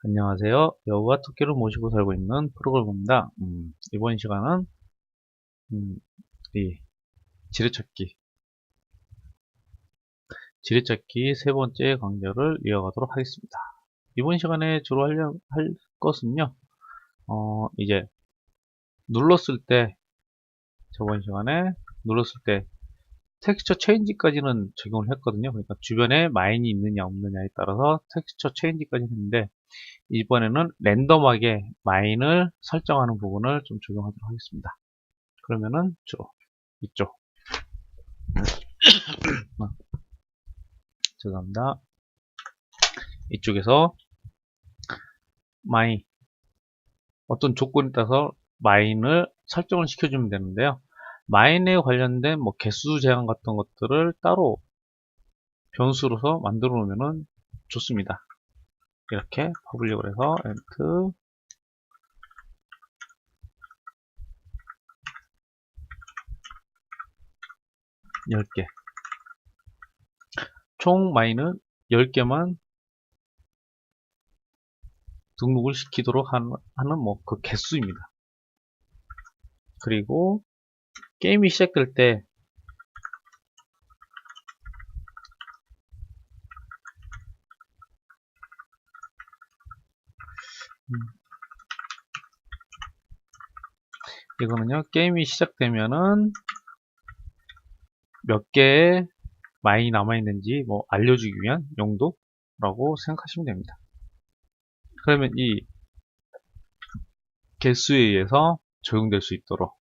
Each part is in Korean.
안녕하세요. 여우와 토끼를 모시고 살고 있는 프로그래머입니다. 이번 시간은 음, 이 지뢰찾기 세 번째 강좌를 이어가도록 하겠습니다. 이번 시간에 주로 할 것은요, 이제 눌렀을 때, 저번 시간에 눌렀을 때 텍스처 체인지까지는 적용을 했거든요. 그러니까 주변에 마인이 있느냐 없느냐에 따라서 텍스처 체인지까지 했는데, 이번에는 랜덤하게 마인을 설정하는 부분을 좀 적용하도록 하겠습니다. 그러면은 주로 이쪽 죄송합니다. 이쪽에서 마인 어떤 조건에 따라서 마인을 설정을 시켜주면 되는데요. 마인에 관련된 뭐 개수 제한 같은 것들을 따로 변수로서 만들어 놓으면 좋습니다. 이렇게 퍼블릭을 해서 엔트 10개 총 마인은 10개만 등록을 시키도록 하는 뭐 그 개수입니다. 그리고 게임이 시작될 때 이거는요, 게임이 시작되면은 몇 개의 마인이 남아있는지 뭐 알려주기 위한 용도라고 생각하시면 됩니다. 그러면 이 개수에 의해서 적용될 수 있도록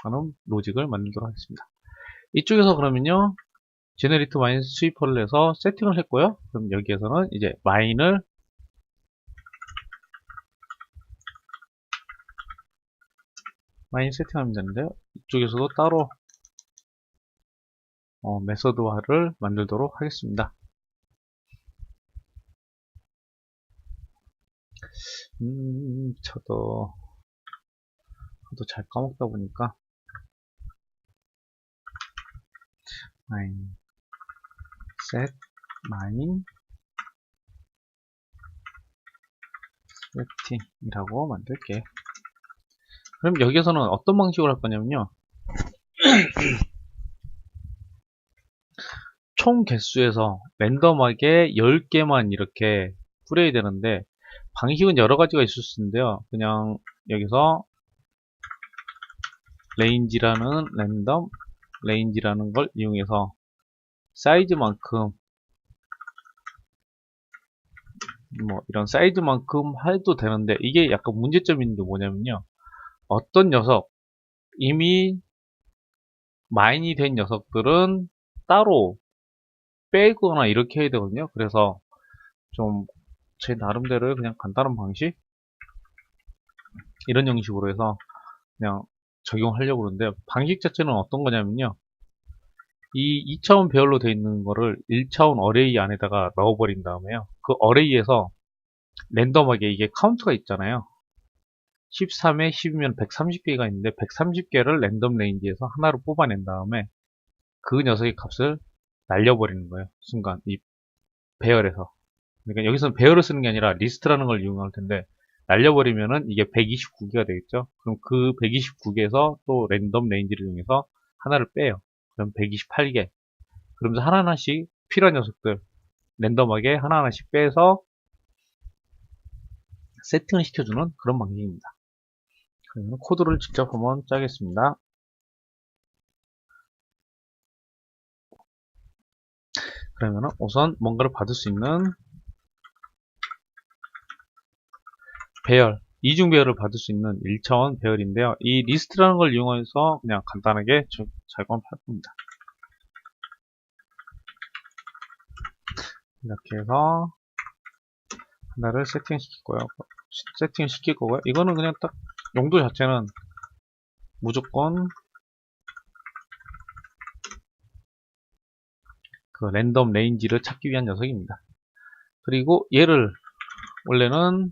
하는 로직을 만들도록 하겠습니다. 이쪽에서 그러면요, 제너레이트 마인 스위퍼를 해서 세팅을 했고요. 그럼 여기에서는 이제 마인 세팅하면 되는데요. 이쪽에서도 따로 메서드화를 만들도록 하겠습니다. 저도 잘 까먹다 보니까 마인 set 마인 세팅이라고 만들게요. 그럼 여기서는 어떤 방식으로 할 거냐면요, 총 개수에서 랜덤하게 10개만 이렇게 뿌려야 되는데, 방식은 여러 가지가 있을 수 있는데요. 그냥 여기서 레인지라는 걸 이용해서 사이즈만큼 뭐 이런 사이즈만큼 해도 되는데, 이게 약간 문제점이 있는 게 뭐냐면요, 어떤 녀석 이미 마인이 된 녀석들은 따로 빼거나 이렇게 해야 되거든요. 그래서 좀 제 나름대로의 그냥 간단한 방식, 이런 형식으로 해서 그냥 적용하려고 그러는데, 방식 자체는 어떤 거냐면요, 이 2차원 배열로 되어 있는 거를 1차원 어레이 안에다가 넣어버린 다음에요, 그 어레이에서 랜덤하게 이게 카운트가 있잖아요. 13에 10이면 130개가 있는데 130개를 랜덤 레인지에서 하나로 뽑아낸 다음에 그 녀석의 값을 날려버리는 거예요. 순간 이 배열에서. 그러니까 여기서는 배열을 쓰는 게 아니라 리스트라는 걸 이용할 텐데, 날려버리면은 이게 129개가 되겠죠. 그럼 그 129개에서 또 랜덤 레인지를 이용해서 하나를 빼요. 그럼 128개. 그러면서 하나하나씩 필요한 녀석들 랜덤하게 하나하나씩 빼서 세팅을 시켜주는 그런 방식입니다. 그러면 코드를 직접 한번 짜겠습니다. 그러면 우선 뭔가를 받을 수 있는 배열, 이중 배열을 받을 수 있는 1차원 배열인데요. 이 리스트라는 걸 이용해서 그냥 간단하게 작업할 겁니다. 이렇게 해서 하나를 세팅을 시킬 거고요. 이거는 그냥 딱 용도 자체는 무조건 그 랜덤 레인지를 찾기 위한 녀석입니다. 그리고 얘를 원래는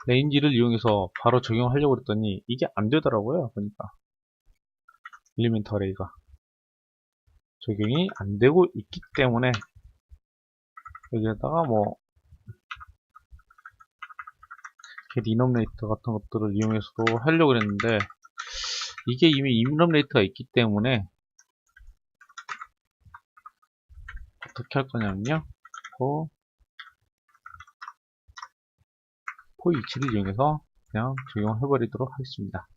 레인지를 이용해서 바로 적용하려고 했더니 이게 안 되더라고요. 보니까 엘리멘트 어레이가 적용이 안 되고 있기 때문에 여기에다가 뭐 get enumerator 같은 것들을 이용해서도 하려고 했는데 이게 이미 enumerator가 있기 때문에 어떻게 할 거냐면요. for each를 이용해서 그냥 적용을 해버리도록 하겠습니다.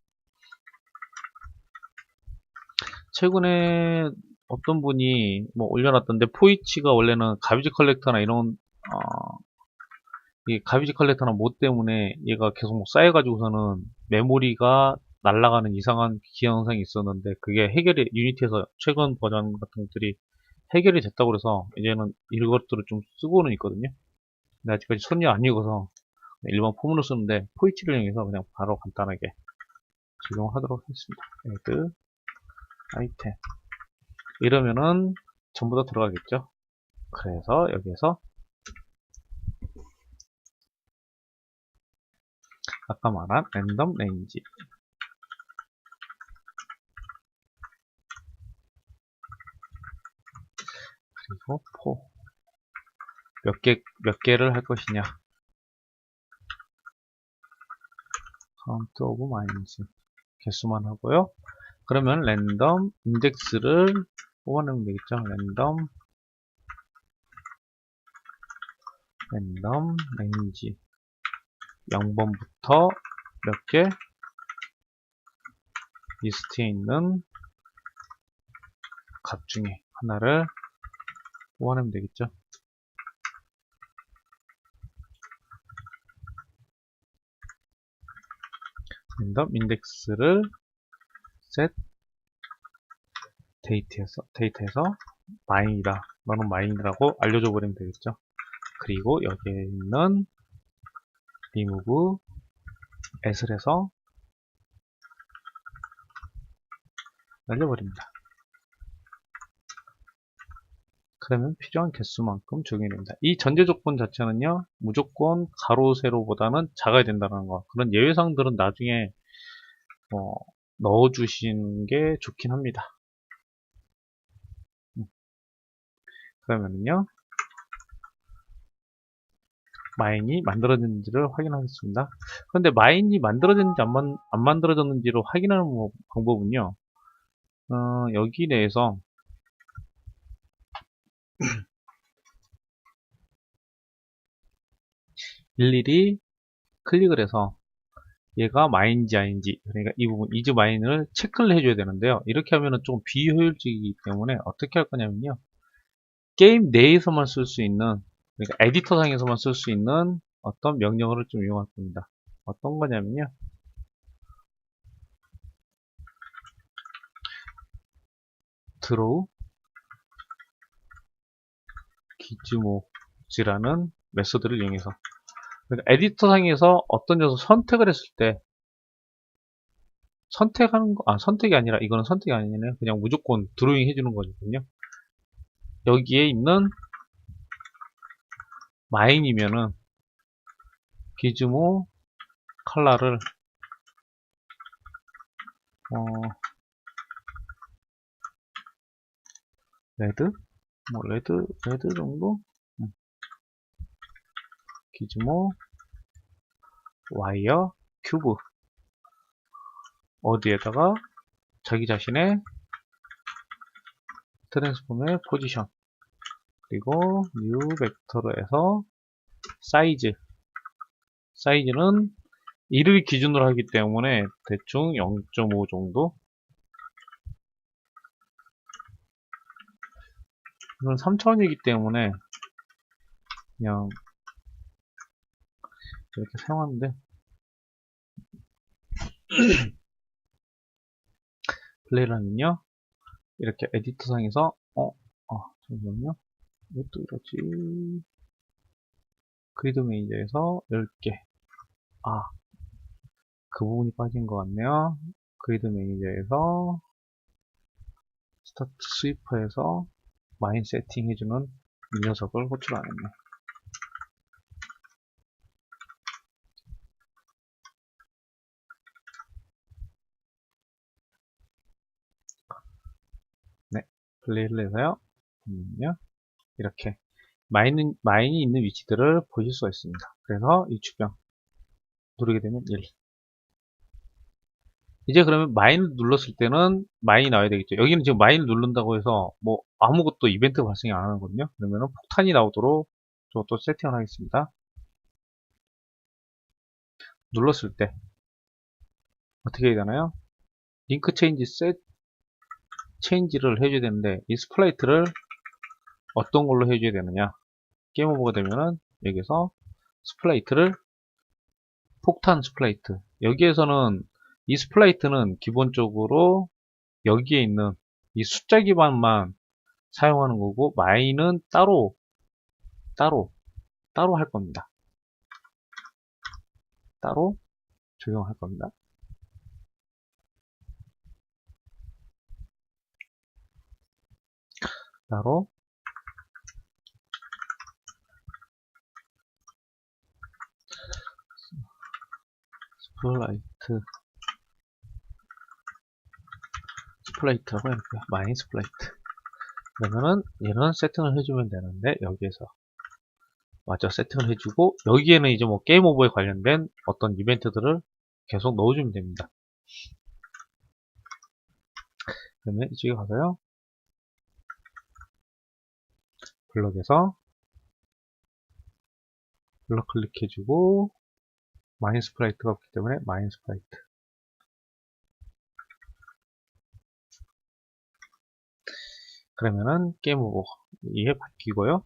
최근에 어떤 분이 뭐 올려놨던데 for each가 원래는 가비지 컬렉터나 이런 이 가비지 컬렉터나 뭐 때문에 얘가 계속 쌓여가지고서는 메모리가 날아가는 이상한 기현 현상이 있었는데 그게 해결이 유니티에서 최근 버전 같은 것들이 해결이 됐다고 그래서 이제는 이것들을 좀 쓰고는 있거든요. 근데 아직까지 손이 안 익어서 일반 폼으로 쓰는데 포이치를 이용해서 그냥 바로 간단하게 적용하도록 하겠습니다. add 아이템 이러면은 전부 다 들어가겠죠. 그래서 여기에서 아까 말한 랜덤 레인지 그리고 for 몇 개를 할 것이냐 count of mines 개수만 하고요. 그러면 랜덤 인덱스를 뽑아내면 되겠죠. 랜덤 레인지 0번부터 몇 개 리스트에 있는 값 중에 하나를 뽑아내면 되겠죠. 랜덤 인덱스를 set 데이터에서 마인이다. 너는 마인이라고 알려줘 버리면 되겠죠. 그리고 여기에 있는 remove as를 해서 날려버립니다. 그러면 필요한 개수만큼 적용이 됩니다. 이 전제 조건 자체는요, 무조건 가로, 세로보다는 작아야 된다는 거. 그런 예외사항들은 나중에 넣어주시는 게 좋긴 합니다. 그러면은요, 마인이 만들어졌는지를 확인하겠습니다. 그런데 마인이 만들어졌는지 안 만들어졌는지를 확인하는 방법은요, 여기 내에서 일일이 클릭을 해서 얘가 마인인지 아닌지, 그러니까 이 부분 is 마인을 체크를 해줘야 되는데요. 이렇게 하면은 좀 비효율적이기 때문에 어떻게 할 거냐면요, 게임 내에서만 쓸 수 있는, 그러니까 에디터 상에서만 쓸 수 있는 어떤 명령어를 좀 이용할 겁니다. 어떤 거냐면요, draw gizmos라는 메소드를 이용해서, 그러니까 에디터 상에서 어떤 녀석 선택을 했을 때 선택이 아니라 이거는 선택이 아니네요. 그냥 무조건 드로잉 해주는 거거든요. 여기에 있는 마인이면은 기즈모 컬러를 레드? 뭐 레드 정도? 기즈모 와이어 큐브 어디에다가 자기 자신의 트랜스폼의 포지션 그리고 뉴 벡터로 해서 사이즈는 1을 기준으로 하기 때문에 대충 0.5 정도. 이건 3차원이기 때문에 그냥 이렇게 사용하는데 플레이를 하면요, 이렇게 에디터 상에서 잠깐만요, 왜 또 이러지? 그리드 매니저에서 10개 그 부분이 빠진 것 같네요. 그리드 매니저에서 스타트 스위퍼에서 마인 세팅 해주는 이 녀석을 호출 안 했네. 네, 플레이를 해서요, 보면요, 이렇게 마인이 있는 위치들을 보실 수가 있습니다. 그래서 이 주변 누르게 되면 1. 이제 그러면 마인을 눌렀을 때는 마인이 나와야 되겠죠. 여기는 지금 마인을 누른다고 해서 뭐 아무것도 이벤트가 발생이 안 하거든요. 그러면은 폭탄이 나오도록 저것도 세팅을 하겠습니다. 눌렀을 때 어떻게 해야 되나요? 링크 체인지 체인지를 해줘야 되는데 이 스플라이트를 어떤 걸로 해줘야 되느냐? 게임 오버가 되면은 여기서 스플라이트를 폭탄 스플라이트, 여기에서는 이 스플라이트는 기본적으로 여기에 있는 이 숫자 기반만 사용하는 거고 마인은 따로 할 겁니다. 따로 적용할 겁니다. 따로 스플라이트라고 해볼게요. 마인 스플라이트. 그러면은 얘는 세팅을 해주면 되는데 여기에서 맞아 세팅을 해주고 여기에는 이제 뭐 게임 오버에 관련된 어떤 이벤트들을 계속 넣어주면 됩니다. 그러면 이쪽에 가서요. 블럭에서 블럭 클릭해주고 마인 스프라이트가 없기 때문에 마인 스프라이트. 그러면은 게임 오버 이게 바뀌고요.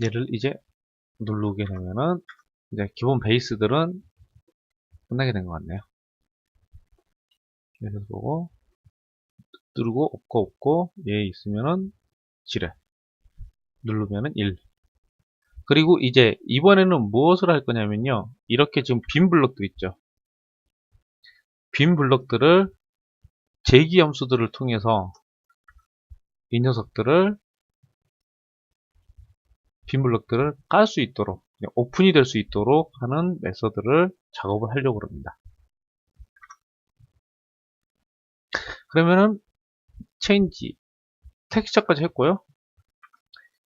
얘를 이제 누르게 되면은 이제 기본 베이스들은 끝나게 된 것 같네요. 그래서 보고 누르고 없고 얘 있으면은 지뢰 누르면은 1. 그리고 이제 이번에는 무엇을 할 거냐면요. 이렇게 지금 빈 블럭도 있죠. 빈 블럭들을 제기 함수들을 통해서 이 녀석들을 빈 블럭들을 깔 수 있도록 오픈이 될 수 있도록 하는 메서드를 작업을 하려고 합니다. 그러면은 체인지 텍스처까지 했고요.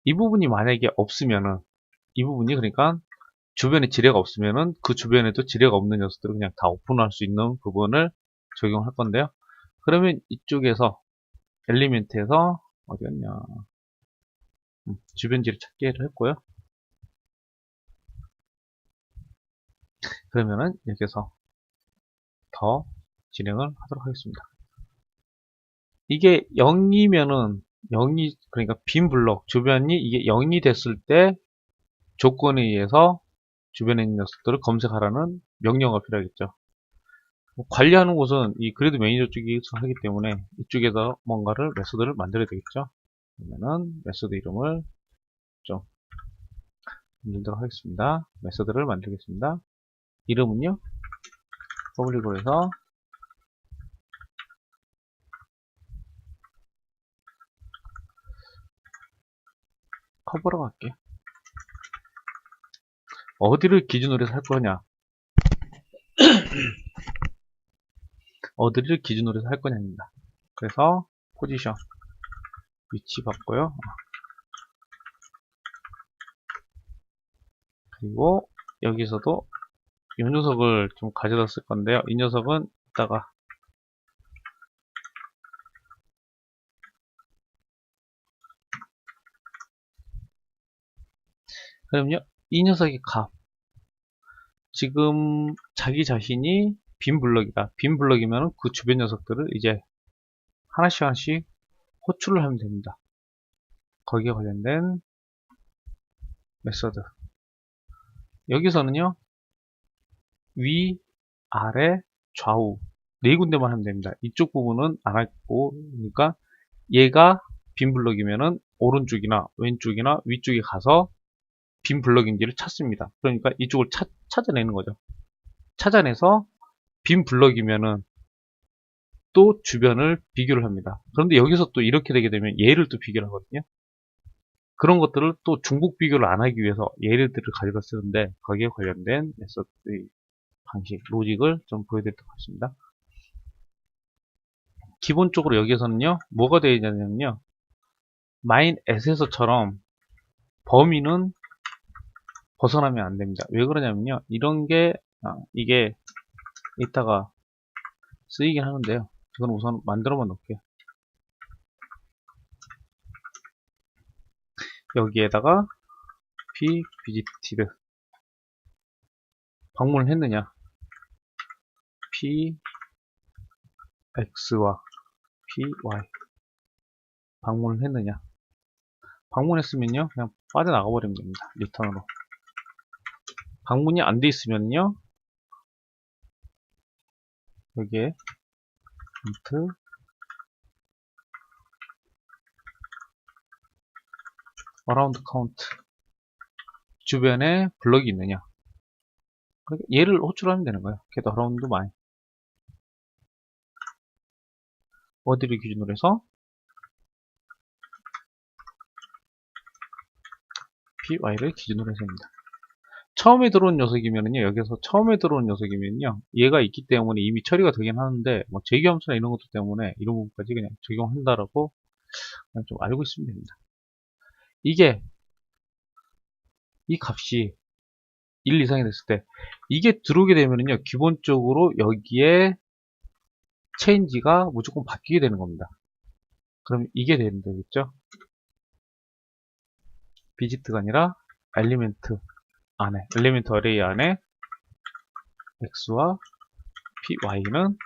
이 부분이 만약에 없으면은 이 부분이 그러니까 주변에 지뢰가 없으면은 그 주변에도 지뢰가 없는 녀석들을 그냥 다 오픈할 수 있는 부분을 적용할 건데요. 그러면 이쪽에서 엘리멘트에서 어디였냐 주변 지뢰 찾기를 했고요. 그러면은 여기서 더 진행을 하도록 하겠습니다. 이게 0이면은 0이 그러니까 빈 블록 주변이 이게 0이 됐을 때 조건에 의해서 주변에 있는 녀석들을 검색하라는 명령어가 필요하겠죠. 관리하는 곳은 이 그래도 매니저 쪽에서 하기 때문에 이쪽에서 뭔가를 메소드를 만들어야 되겠죠. 그러면은 메소드 이름을 좀 만들도록 하겠습니다. 메소드를 만들겠습니다. 이름은요 퍼블릭으로 해서 커버로 갈게요. 어디를 기준으로 해서 할 거냐 어디를 기준으로 해서 할 거냐입니다. 그래서 포지션 위치 바꿔요. 그리고 여기서도 이 녀석을 좀 가져다 쓸 건데요. 이 녀석은 이따가 그럼요. 이 녀석의 값 지금 자기 자신이 빈 블럭이다. 빈 블럭이면 그 주변 녀석들을 이제 하나씩 호출을 하면 됩니다. 거기에 관련된 메서드 여기서는요 위, 아래, 좌우 네 군데만 하면 됩니다. 이쪽 부분은 안 하고 그러니까 얘가 빈 블럭이면은 오른쪽이나 왼쪽이나 위쪽에 가서 빈 블럭인지를 찾습니다. 그러니까 이쪽을 찾아내는 거죠. 찾아내서 빈 블럭이면은 또 주변을 비교를 합니다. 그런데 여기서 또 이렇게 되게 되면 얘를 또 비교를 하거든요. 그런 것들을 또 중복 비교를 안 하기 위해서 얘들을 가져다 쓰는데 거기에 관련된 메서드 방식, 로직을 좀 보여드리도록 하겠습니다. 기본적으로 여기에서는요, 뭐가 되어 있냐면요, 마인 에셋에서처럼 범위는 벗어나면 안 됩니다. 왜 그러냐면요. 이런 게, 이게 이따가 쓰이긴 하는데요. 이건 우선 만들어만 놓을게요. 여기에다가 p visited 방문을 했느냐, p x와 p y 방문을 했느냐. 방문했으면요 그냥 빠져나가 버리면 됩니다. 리턴으로. 방문이 안 돼 있으면요 여기에 int around count 주변에 블럭이 있느냐. 그러니까 얘를 호출하면 되는 거예요. get around my 어디를 기준으로 해서 py를 기준으로 해서입니다. 처음에 들어온 녀석이면은요, 여기서 처음에 들어온 녀석이면요, 얘가 있기 때문에 이미 처리가 되긴 하는데, 뭐, 재기함수나 이런 것들 때문에 이런 부분까지 그냥 적용한다라고 그냥 좀 알고 있으면 됩니다. 이게, 이 값이 1 이상이 됐을 때, 이게 들어오게 되면은요, 기본적으로 여기에 체인지가 무조건 바뀌게 되는 겁니다. 그럼 이게 되는 거겠죠? 비지트가 아니라 엘리멘트 안에, 엘리멘트 어레이 안에 x와 py는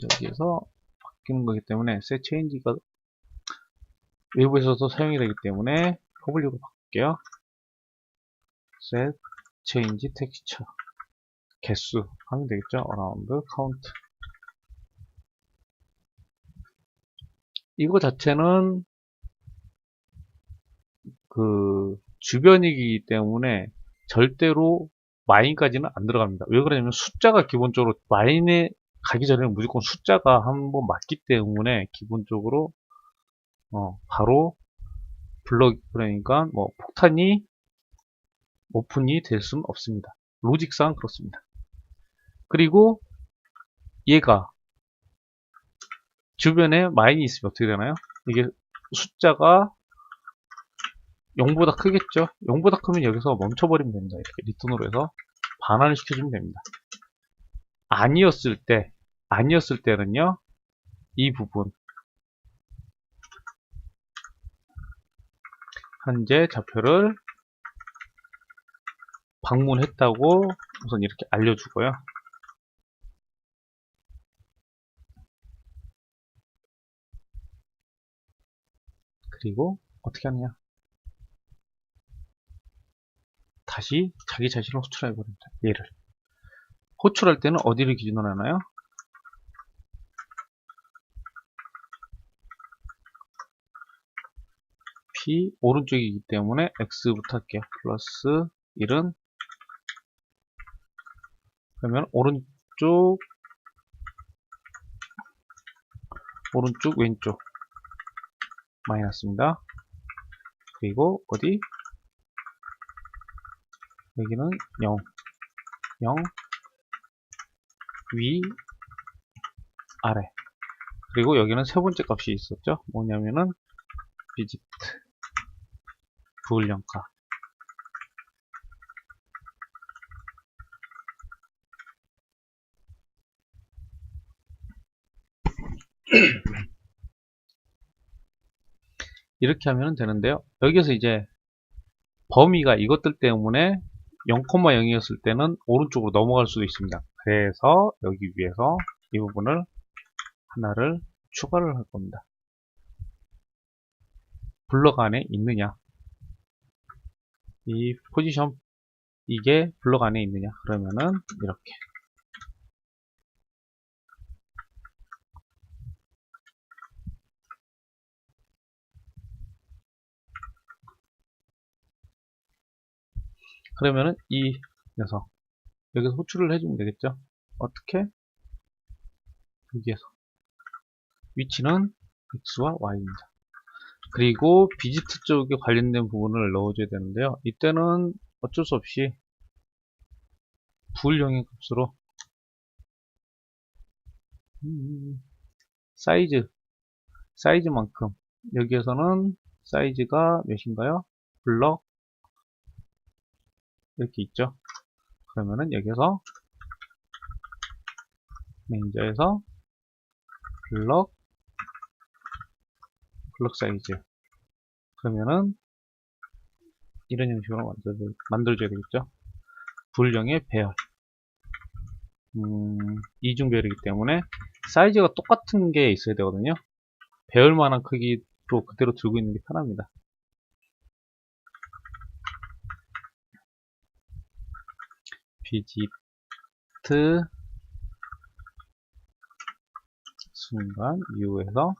여기에서 바뀌는 거기 때문에 set change가 외부에서도 사용이 되기 때문에 w로 바꿀게요. set change texture 개수 하면 되겠죠. around count 이거 자체는 그 주변이기 때문에 절대로 마인까지는 안 들어갑니다. 왜 그러냐면 숫자가 기본적으로 마인에 가기 전에는 무조건 숫자가 한번 맞기 때문에 기본적으로 바로 블럭 그러니까 뭐 폭탄이 오픈이 될 수는 없습니다. 로직상 그렇습니다. 그리고 얘가 주변에 마인이 있으면 어떻게 되나요? 이게 숫자가 0보다 크겠죠? 0보다 크면 여기서 멈춰버리면 됩니다. 이렇게 리턴으로 해서 반환을 시켜주면 됩니다. 아니었을 때는요, 이 부분 현재 좌표를 방문했다고 우선 이렇게 알려주고요. 그리고 어떻게 하느냐? 다시 자기 자신을 호출해 버립니다. 얘를 호출할 때는 어디를 기준으로 하나요? P 오른쪽이기 때문에 X부터 할게요. 플러스 1은 그러면 오른쪽 왼쪽 마이너스입니다. 그리고 어디? 여기는 0 위 아래 그리고 여기는 세 번째 값이 있었죠. 뭐냐면은 visit 부을령가 이렇게 하면 되는데요. 여기서 이제 범위가 이것들 때문에 0,0이었을 때는 오른쪽으로 넘어갈 수도 있습니다. 그래서 여기 위에서 이 부분을 하나를 추가를 할 겁니다. 블럭 안에 있느냐, 이 포지션 이게 블럭 안에 있느냐 그러면은 이렇게 그러면은 이 녀석 여기서 호출을 해주면 되겠죠. 어떻게? 여기에서 위치는 x와 y입니다. 그리고 비지트 쪽에 관련된 부분을 넣어줘야 되는데요. 이때는 어쩔 수 없이 부을령의 값으로 사이즈만큼 여기에서는 사이즈가 몇인가요? 블럭 이렇게 있죠. 그러면은 여기서 매니저에서 블럭 사이즈, 그러면은 이런 형식으로 만들어줘야 되겠죠. 불령의 배열, 이중 배열이기 때문에 사이즈가 똑같은 게 있어야 되거든요. 배열만한 크기로 그대로 들고 있는 게 편합니다. 비지트 순간 이후에서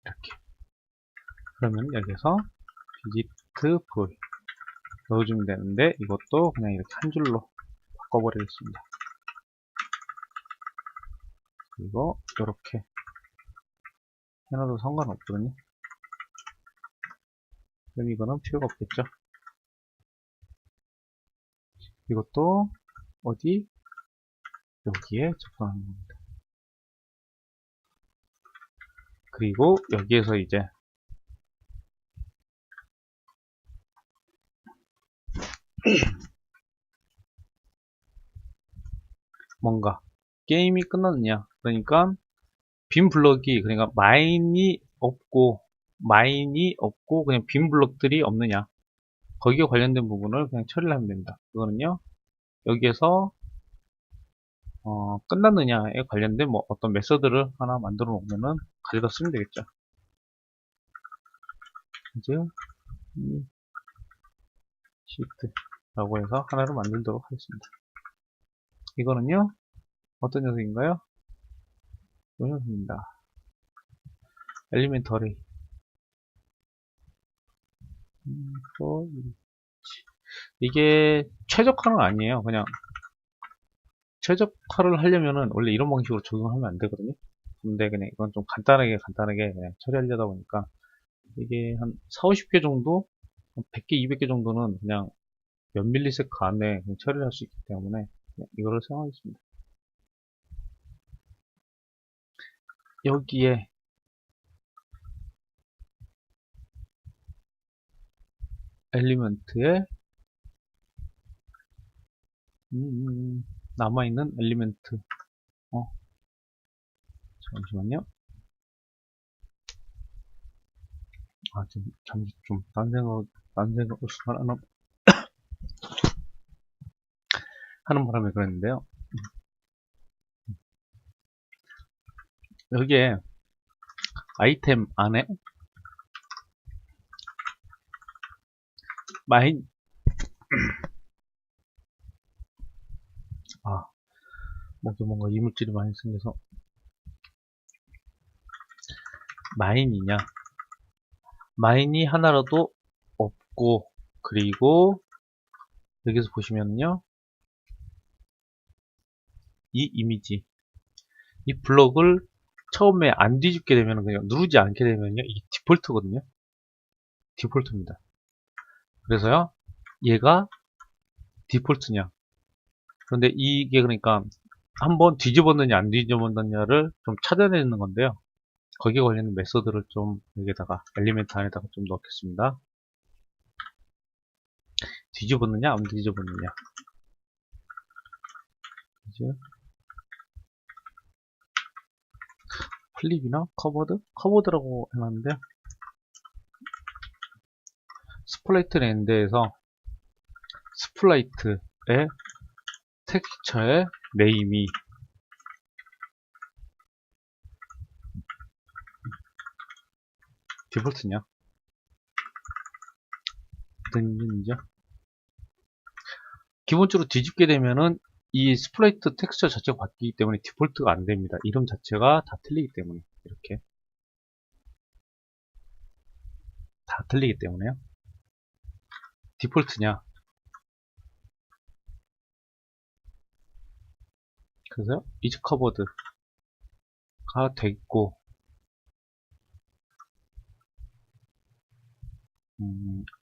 이렇게, 그러면 여기서 비지트 불 넣어주면 되는데, 이것도 그냥 이렇게 한 줄로 바꿔버리겠습니다. 그리고 이렇게 해놔도 상관없거든요. 그럼 이거는 필요가 없겠죠. 이것도 어디? 여기에 접근하는 겁니다. 그리고 여기에서 이제 뭔가 게임이 끝났느냐, 그러니까 빈 블럭이, 그러니까 마인이 없고 그냥 빈 블럭들이 없느냐, 거기에 관련된 부분을 그냥 처리를 하면 됩니다. 그거는요, 여기에서 끝났느냐에 관련된 뭐 어떤 메서드를 하나 만들어 놓으면은 가져다 쓰면 되겠죠. 이제 시트라고 해서 하나를 만들도록 하겠습니다. 이거는요, 어떤 녀석인가요? 이 녀석입니다. 엘리멘트 어레이. 이게 최적화는 아니에요. 그냥 최적화를 하려면은 원래 이런 방식으로 적용하면 안 되거든요. 근데 그냥 이건 좀 간단하게 그냥 처리하려다 보니까 이게 한 4, 50개 정도, 100개, 200개 정도는 그냥 몇 밀리세컨 안에 그냥 처리를 할 수 있기 때문에 그냥 이거를 사용하겠습니다. 여기에 엘리멘트에 남아있는 엘리멘트, 잠시만요. 잠시 좀 딴 생각을 하는 바람에 그랬는데요. 여기에 아이템 안에 마인, 뭔가 이물질이 많이 생겨서, 마인이냐, 마인이 하나라도 없고, 그리고 여기서 보시면요, 이 이미지, 이 블럭을 처음에 안 뒤집게 되면, 그냥 누르지 않게 되면요, 이게 디폴트거든요. 디폴트입니다. 그래서요, 얘가 디폴트냐, 그런데 이게 그러니까 한번 뒤집었느냐 안 뒤집었느냐를 좀 찾아내는 건데요. 거기에 관련된 메서드를 좀 여기다가 엘리멘트 안에다가 좀 넣겠습니다. 뒤집었느냐 안 뒤집었느냐, 이제 플립이나 커버드라고 해놨는데, 스플라이트 랜드에서 스플라이트의 텍스처의 네임이 디폴트냐, 등이죠. 기본적으로 뒤집게 되면은 이 스플라이트 텍스처 자체가 바뀌기 때문에 디폴트가 안 됩니다. 이름 자체가 다 틀리기 때문에, 이렇게 다 틀리기 때문에요. 디폴트냐, 그래서 is covered가 됐고,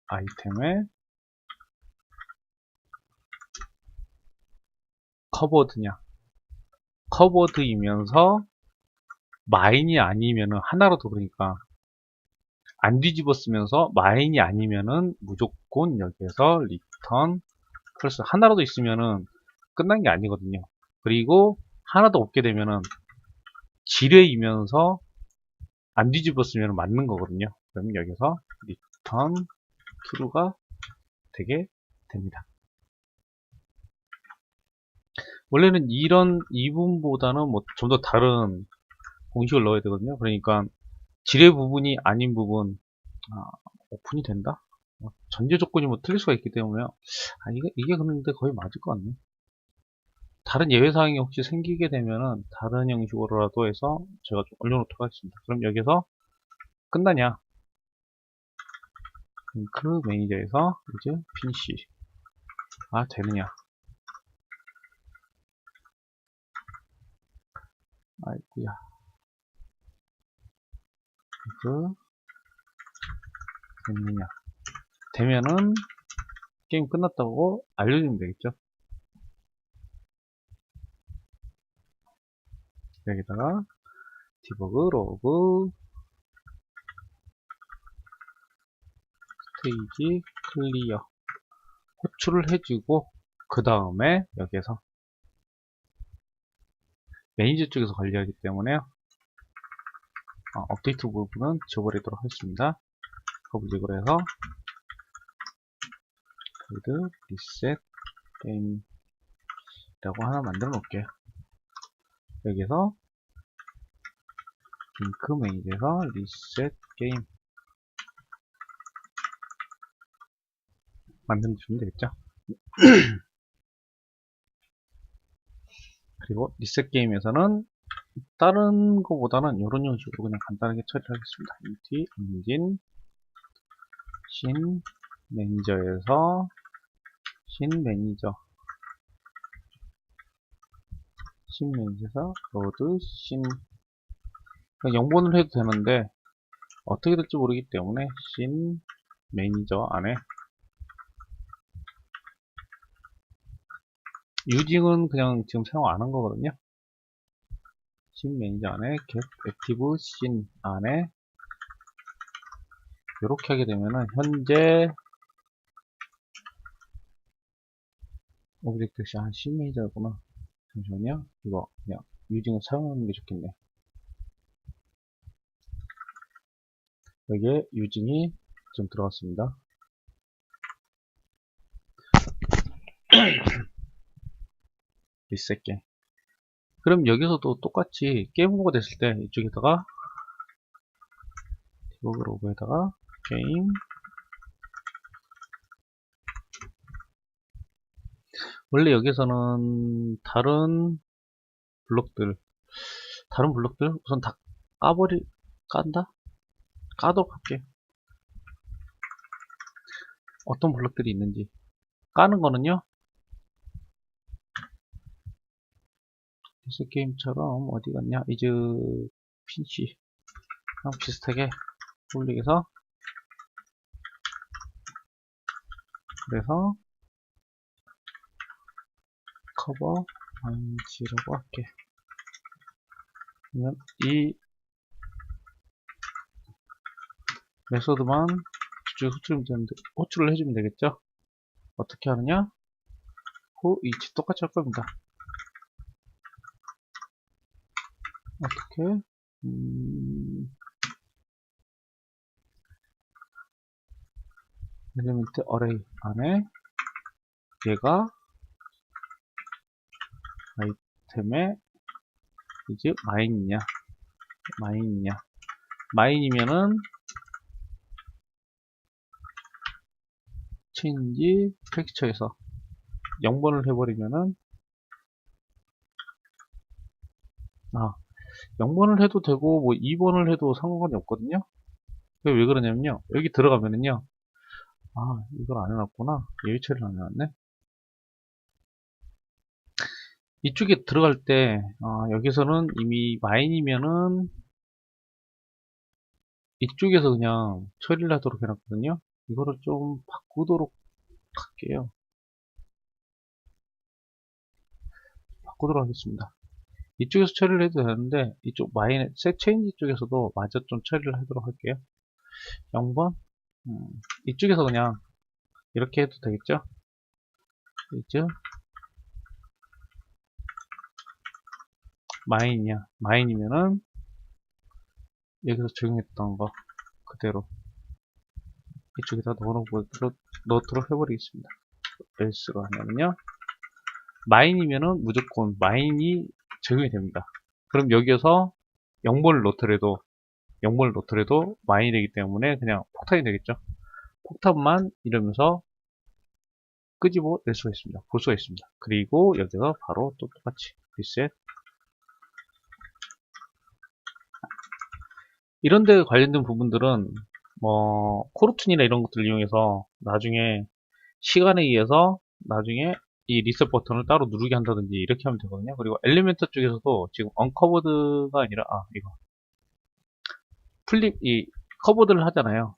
아이템에 커버드냐, 커버드이면서 마인이 아니면은 하나라도, 그러니까 안 뒤집었으면서 마인이 아니면은 무조건 여기에서 리턴 플러스 하나라도 있으면은 끝난 게 아니거든요. 그리고 하나도 없게 되면은 지뢰이면서 안 뒤집었으면 맞는 거거든요. 그럼 여기서 리턴 true가 되게 됩니다. 원래는 이런 이분보다는 뭐 좀 더 다른 공식을 넣어야 되거든요. 그러니까 지뢰 부분이 아닌 부분, 오픈이 된다? 전제 조건이 뭐 틀릴 수가 있기 때문에요. 이게 그런데 거의 맞을 것 같네. 다른 예외사항이 혹시 생기게 되면은 다른 형식으로라도 해서 제가 좀 올려놓도록 하겠습니다. 그럼 여기서 끝나냐? 그 매니저에서 이제 피니시가 되느냐? 아이고야. 그 됐느냐? 되면은 게임 끝났다고 알려주면 되겠죠. 여기다가 디버그 로그 스테이지 클리어 호출을 해주고, 그 다음에 여기에서 매니저 쪽에서 관리하기 때문에요. 업데이트 부분은 지워버리도록 하겠습니다. 더블릭을 해서 그 리셋 게임이라고 하나 만들어 놓을게요. 여기서 링크 매니저에서 리셋 게임 만들어 주면 되겠죠. 그리고 리셋 게임에서는 다른 거보다는 이런 형식으로 그냥 간단하게 처리를 하겠습니다. int 엔진 신 매니저에서 신 매니저에서 로드 신, 그러니까 0번을 해도 되는데 어떻게 될지 모르기 때문에 신 매니저 안에 유징은 그냥 지금 사용 안 한 거거든요. 신 매니저 안에 get active 신 안에 이렇게 하게 되면은 현재 오브젝트 신 매니저구나. 잠시만요. 이거 그냥 유징을 사용하는 게 좋겠네. 여기에 유징이 좀 들어갔습니다. 리셋 게임. 그럼 여기서도 똑같이 게임 오버가 됐을 때 이쪽에다가 디버그 로그에다가 게임, 원래 여기서는 다른 블록들 우선 다 까도록 할게요. 어떤 블록들이 있는지 까는 거는요, 리셋 게임처럼 어디 갔냐, 이즈 핀치 비슷하게 올리게서, 그래서 커버 IG라고 할게. 그러면 이 메소드만 호출을 해주면 되겠죠. 어떻게 하느냐, 이치 똑같이 할 겁니다. 어떻게 엘리멘트 어레이 안에 얘가 아이템에 이제 마인이면은 체인지 텍스처에서 0번을 해버리면은 0번을 해도 되고 뭐 2번을 해도 상관이 없거든요. 왜 그러냐면요, 여기 들어가면은요, 이걸 안 해놨구나. 예외 처리를 안 해놨네. 이쪽에 들어갈 때 여기서는 이미 마인이면은 이쪽에서 그냥 처리를 하도록 해놨거든요. 이거를 좀 바꾸도록 할게요. 바꾸도록 하겠습니다. 이쪽에서 처리를 해도 되는데 이쪽 마인 셋 체인지 쪽에서도 마저 좀 처리를 하도록 할게요. 0번 이쪽에서 그냥 이렇게 해도 되겠죠? 이제 마인이야. 마인이면은 여기서 적용했던 거 그대로 이쪽에다 넣도록 해버리겠습니다. else가 하면요. 마인이면은 무조건 마인이 적용이 됩니다. 그럼 여기에서 0번을 넣더라도 마인이 되기 때문에 그냥 폭탄이 되겠죠. 폭탄만 이러면서 끄집어 낼 수가 있습니다. 볼 수가 있습니다. 그리고 여기서 바로 또 똑같이 리셋. 이런 데 관련된 부분들은 뭐 코르툰이나 이런 것들을 이용해서 나중에 시간에 의해서 나중에 이 리셋 버튼을 따로 누르게 한다든지 이렇게 하면 되거든요. 그리고 엘리멘터 쪽에서도 지금 언커버드가 아니라 이거 플립 이 커버드를 하잖아요.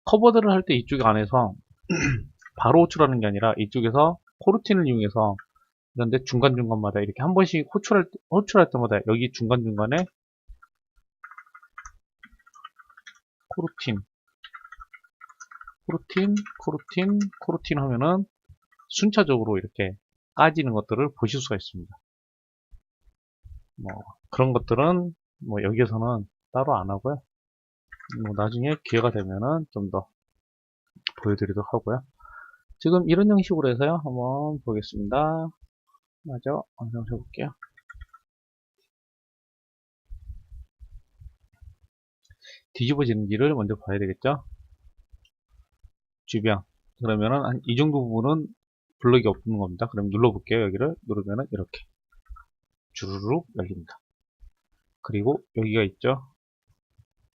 커버드를 할 때 이쪽 안에서 바로 호출하는 게 아니라 이쪽에서 코르틴을 이용해서 그런데 중간중간마다 이렇게 한 번씩 호출할 때마다 여기 중간중간에 코르틴 하면은 순차적으로 이렇게 까지는 것들을 보실 수가 있습니다. 뭐 그런 것들은 뭐 여기에서는 따로 안 하고요. 뭐 나중에 기회가 되면은 좀 더 보여드리도록 하고요. 지금 이런 형식으로 해서요. 한번 보겠습니다. 먼저 완성해 볼게요. 뒤집어지는지를 먼저 봐야 되겠죠. 주변. 그러면은 한 이 정도 부분은 블럭이 없는 겁니다. 그럼 눌러볼게요. 여기를 누르면은 이렇게 주르륵 열립니다. 그리고 여기가 있죠.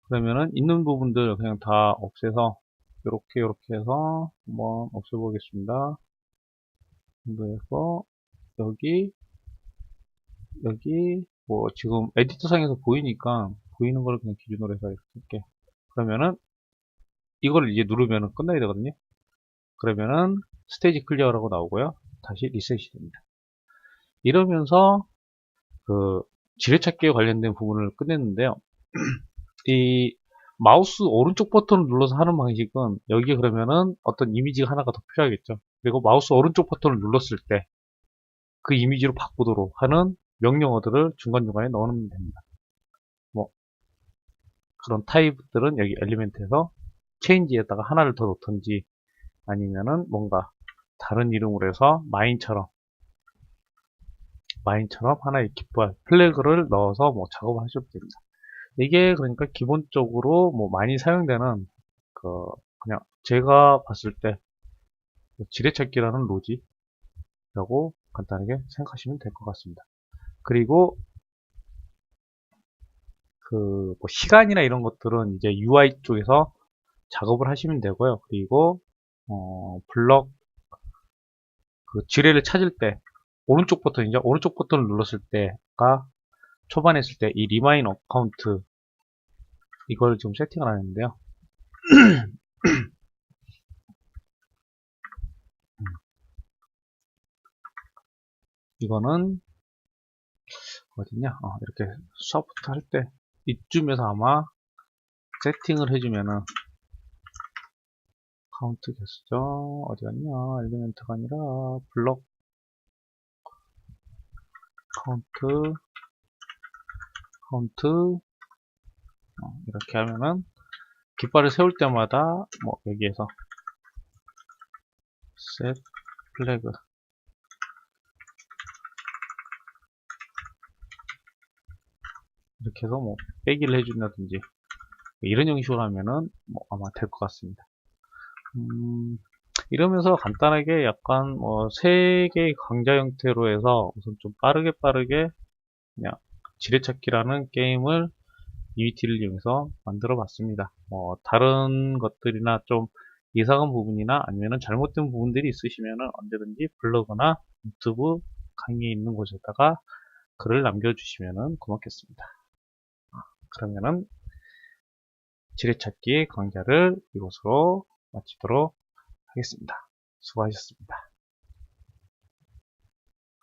그러면은 있는 부분들 그냥 다 없애서 이렇게 해서 한번 없애보겠습니다. 그래서 여기 뭐 지금 에디터 상에서 보이니까 보이는 걸 그냥 기준으로 해서 이렇게 할게. 그러면은 이걸 이제 누르면은 끝나야 되거든요. 그러면은 스테이지 클리어라고 나오고요. 다시 리셋이 됩니다. 이러면서 그 지뢰찾기에 관련된 부분을 끝냈는데요. 이 마우스 오른쪽 버튼을 눌러서 하는 방식은 여기에 그러면은 어떤 이미지가 하나가 더 필요하겠죠. 그리고 마우스 오른쪽 버튼을 눌렀을 때 그 이미지로 바꾸도록 하는 명령어들을 중간중간에 넣으면 됩니다. 뭐 그런 타입들은 여기 엘리멘트에서 체인지에다가 하나를 더 넣던지 아니면은 뭔가 다른 이름으로 해서 마인처럼 하나의 깃발 플래그를 넣어서 뭐 작업을 하셔도 됩니다. 이게 그러니까 기본적으로 뭐 많이 사용되는 그 그냥 제가 봤을 때 지뢰찾기라는 로직이라고 간단하게 생각하시면 될 것 같습니다. 그리고 그 뭐 시간이나 이런 것들은 이제 UI 쪽에서 작업을 하시면 되고요. 그리고 블럭 그 지뢰를 찾을 때 오른쪽 버튼이죠. 오른쪽 버튼을 눌렀을 때가 초반에 했을 때 이 리마인 어카운트 이걸 지금 세팅을 하는데요. 이거는 어딨냐? 이렇게 수업부터 할 때 이쯤에서 아마 세팅을 해주면은 카운트 개수죠. 어디 갔냐? 엘리멘트가 아니라 블럭 카운트 이렇게 하면은 깃발을 세울 때마다 뭐 여기에서 set 플래그 이렇게 해서 뭐 빼기를 해준다든지 이런 형식으로 하면은 뭐 아마 될 것 같습니다. 이러면서 간단하게 약간 뭐 3개의 강좌 형태로 해서 우선 좀 빠르게 그냥 지뢰찾기라는 게임을 유니티를 이용해서 만들어 봤습니다. 뭐 다른 것들이나 좀 이상한 부분이나 아니면 잘못된 부분들이 있으시면 언제든지 블로그나 유튜브 강의에 있는 곳에다가 글을 남겨주시면 고맙겠습니다. 그러면은 지뢰찾기 강좌를 이곳으로 마치도록 하겠습니다. 수고하셨습니다.